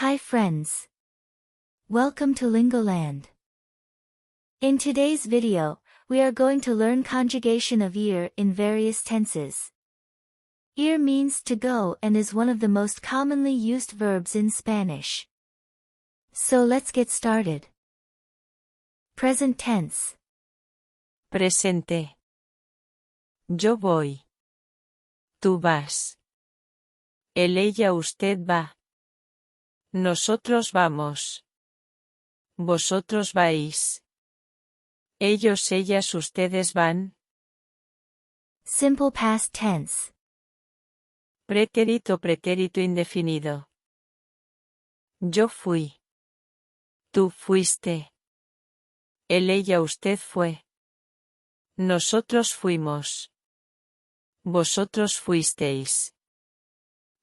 Hi friends. Welcome to Lingoland. In today's video, we are going to learn conjugation of ir in various tenses. Ir means to go and is one of the most commonly used verbs in Spanish. So let's get started. Present tense. Presente. Yo voy. Tú vas. Él, ella, usted va. Nosotros vamos. Vosotros vais. Ellos, ellas, ustedes van. Simple past tense. Pretérito, pretérito indefinido. Yo fui. Tú fuiste. Él, ella, usted fue. Nosotros fuimos. Vosotros fuisteis.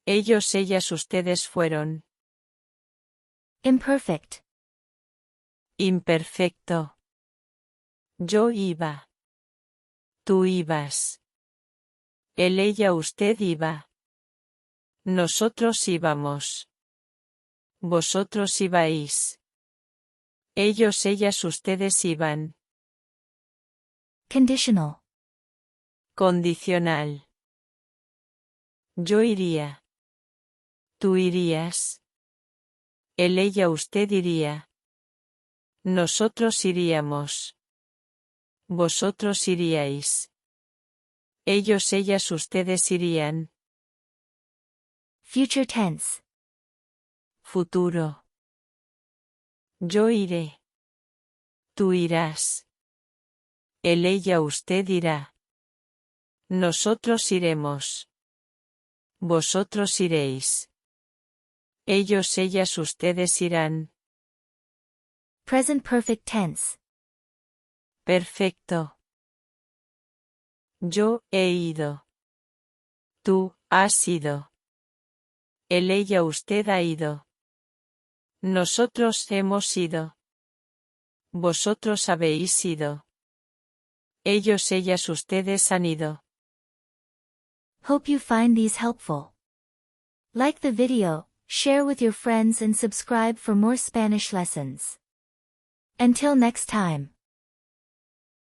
Ellos, ellas, ustedes fueron. Imperfect. Imperfecto. Yo iba. Tú ibas. Él, ella, usted iba. Nosotros íbamos. Vosotros ibais. Ellos, ellas, ustedes iban. Conditional. Condicional. Yo iría. Tú irías. Él, ella, usted iría. Nosotros iríamos. Vosotros iríais. Ellos, ellas, ustedes irían. Future tense. Futuro. Yo iré. Tú irás. Él, ella, usted irá. Nosotros iremos. Vosotros iréis. Ellos, ellas, ustedes irán. Present perfect tense. Perfecto. Yo he ido. Tú has ido. Él, ella, usted ha ido. Nosotros hemos ido. Vosotros habéis ido. Ellos, ellas, ustedes han ido. Hope you find these helpful. Like the video, share with your friends and subscribe for more Spanish lessons. Until next time.